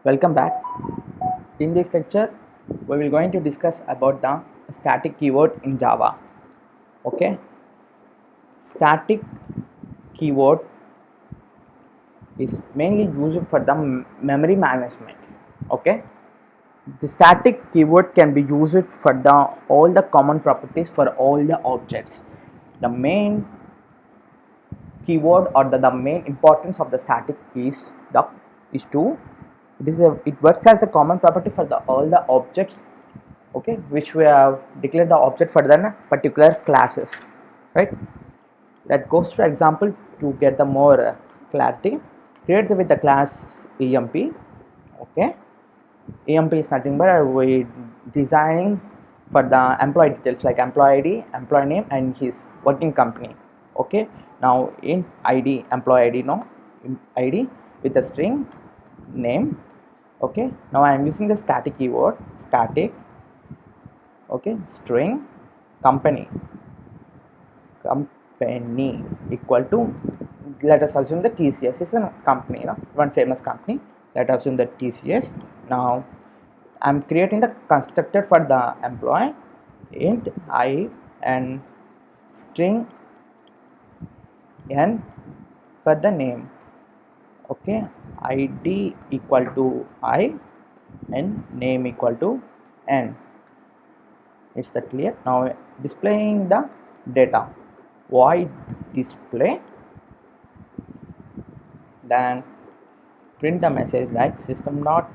Welcome back. In this lecture, we will going to discuss about the static keyword in Java. Okay, static keyword is mainly used for the memory management. Okay, the static keyword can be used for the all the common properties for all the objects. The main keyword or the main importance of the static is to it works as the common property for the all the objects, okay, which we have declared the object for the particular classes, right? That goes to example to get the more clarity. Create with the class emp. Okay, emp is nothing but we designing for the employee details like employee id, employee name and his working company. Okay, now in id, employee id, no, id with the string name. Okay, now I am using the static keyword static, okay, string company equal to, let us assume the TCS is a company, you know, one famous company. Let us assume that TCS. Now I'm creating the constructor for the employee int I and string n for the name. Okay, id equal to I and name equal to n. Is that clear? Now displaying the data, void display, then print a message like system dot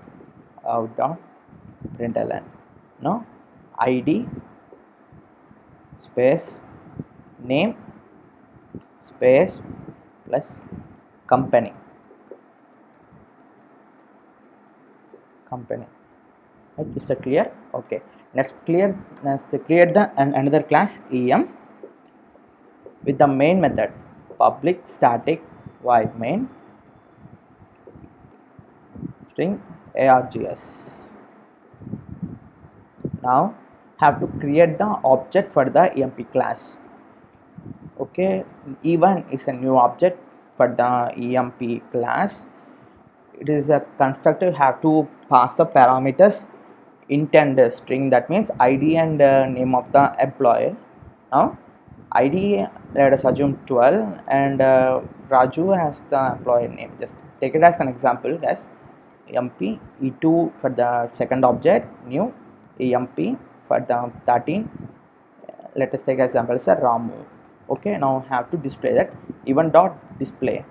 out dot println, no, id space name space plus company. Right, is that clear? Okay, let's create the another class em with the main method public static void main string args. Now have to create the object for the emp class. Okay, e1 is a new object for the emp class. It is a constructor have to pass the parameters int and string, that means id and name of the employer. Now id, let us assume 12 and Raju as the employer name. Just take it as an example as emp e2 for the second object new emp for the 13. Let us take example as a Ramu. Okay, now have to display that even dot display.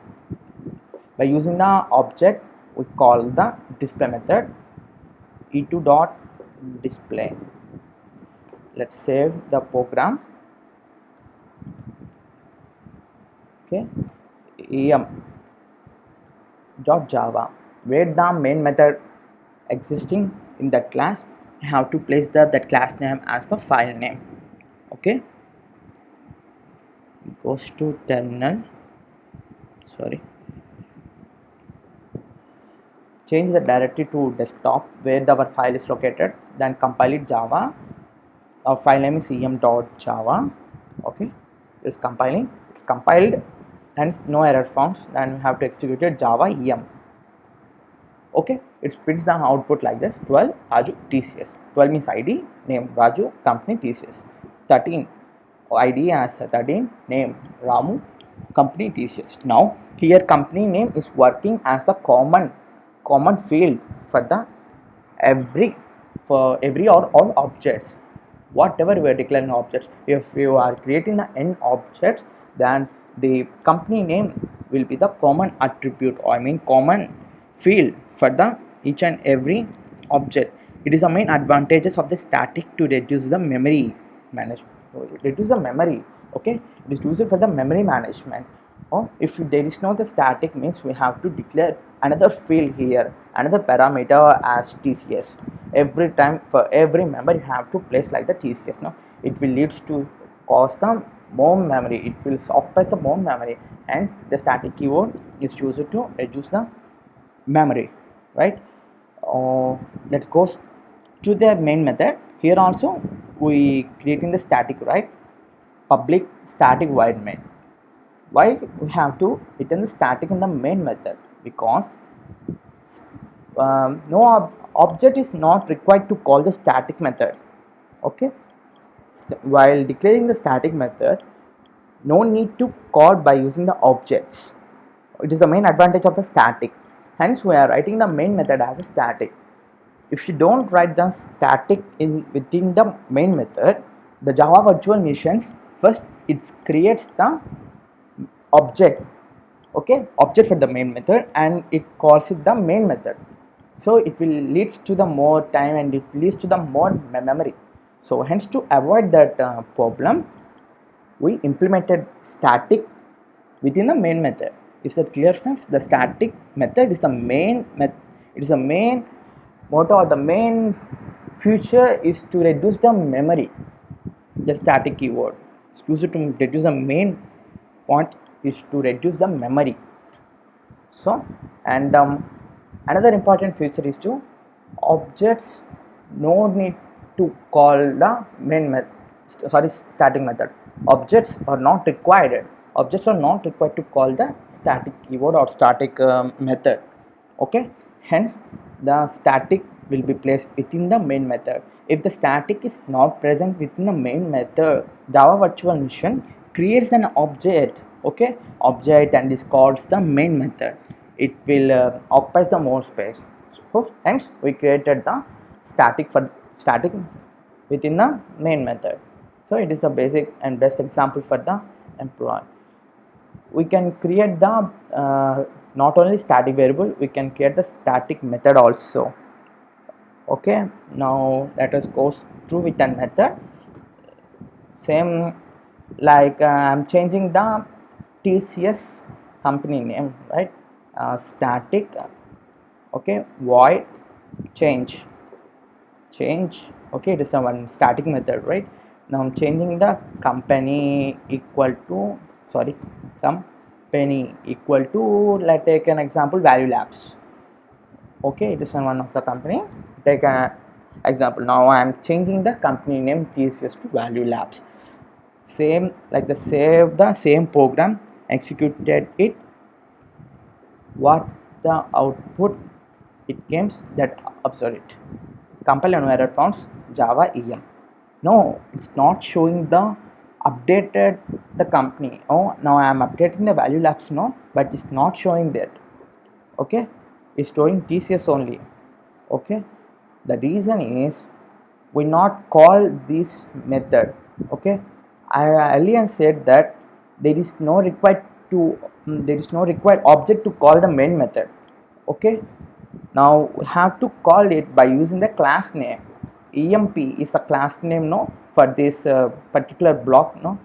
By using the object we call the display method e2 dot display. Let's save the program. Okay, em dot java, where the main method existing in that class, I have to place that class name as the file name. Okay, goes to terminal, sorry, change the directory to desktop where our file is located, then compile it java. Our file name is em.java. Okay, it's compiling, it's compiled, hence no error forms. Then we have to execute it java em. Okay, it prints the output like this: 12 Raju TCS. 12 means id, name Raju, company TCS. 13 id as 13, name Ramu, company TCS. Now here company name is working as the common field for the every or all objects. Whatever we are declaring objects, if you are creating the n objects, then the company name will be the common attribute, or I mean common field for the each and every object. It is the main advantages of the static to reduce the memory management, reduce the memory. Okay, it is used for the memory management. Or if there is no the static, means we have to declare another field here, another parameter as TCS. Every time for every member you have to place like the TCS. Now it will leads to cause the more memory, it will occupy the more memory, hence the static keyword is used to reduce the memory, right? Let's go to the main method. Here also we creating the static, right? Public static void main. Why we have to return the static in the main method? Because no object is not required to call the static method. Okay, while declaring the static method, no need to call by using the objects. It is the main advantage of the static. Hence, we are writing the main method as a static. If you don't write the static within the main method, the Java virtual machines first it creates the object, okay, object for the main method, and it calls it the main method. So it will leads to the more time and it leads to the more memory. So hence, to avoid that problem, we implemented static within the main method. Is that clear, friends? The static method is the main it is the main motto or the main feature is to reduce the memory. The static keyword is used to reduce the main point is to reduce the memory. So, and another important feature is to objects no need to call the main method, static method. Objects are not required. Objects are not required to call the static keyword or static method. Okay, hence the static will be placed within the main method. If the static is not present within the main method, Java virtual machine creates an object, okay, object, and this calls the main method. It will occupies the more space. So hence we created the static within the main method. So it is the basic and best example for the employee. We can create the not only static variable, we can create the static method also. Okay, now let us go through with a method. Same like I'm changing the TCS company name, right? Static, okay, void change. Okay, it is a one static method, right? Now I'm changing the company equal to company equal to, let's take an example, Value Labs. Okay, it is one of the company. Take an example. Now I am changing the company name TCS to Value Labs. Same like the same program, executed it. What the output it comes, that observe it. Compile and error found Java EM. No, it's not showing the updated the company. Oh, now I am updating the Value Labs now, but it's not showing that. Okay, it's showing TCS only. Okay, the reason is we not call this method. Okay, I earlier said that there is no required object to call the main method. Okay, now we have to call it by using the class name. EMP is a class name, no, for this particular block, no,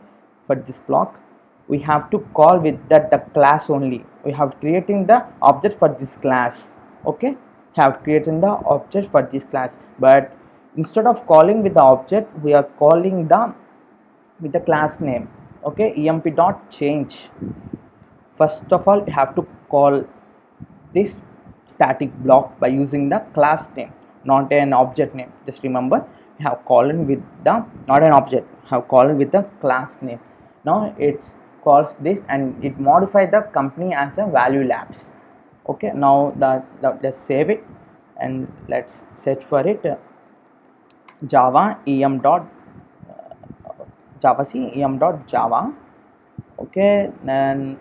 for this block we have to call with that the class only. We have creating the object for this class. Okay, have created the object for this class, but instead of calling with the object, we are calling the with the class name. Okay, emp dot change. First of all, we have to call this static block by using the class name, not an object name. Just remember, we have called with the not an object, have called with the class name. Now it calls this and it modifies the company as a Value Labs. Okay, now let's save it and let's search for it. Java em dot java. Okay, then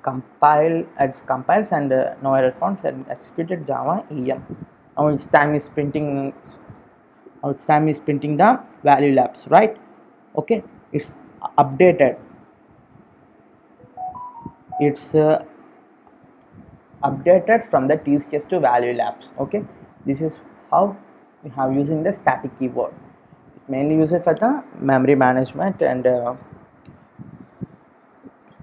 compile, it compiles and no error found and executed Java EM. Now its time is printing. Now its time is printing the Value Labs, right? Okay, it's updated. It's updated from the TCS to Value Labs. Okay, this is how we have using the static keyword. It's mainly used for the memory management and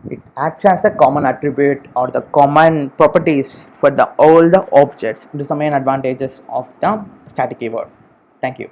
it acts as a common attribute or the common properties for all the objects. This is the main advantages of the static keyword. Thank you.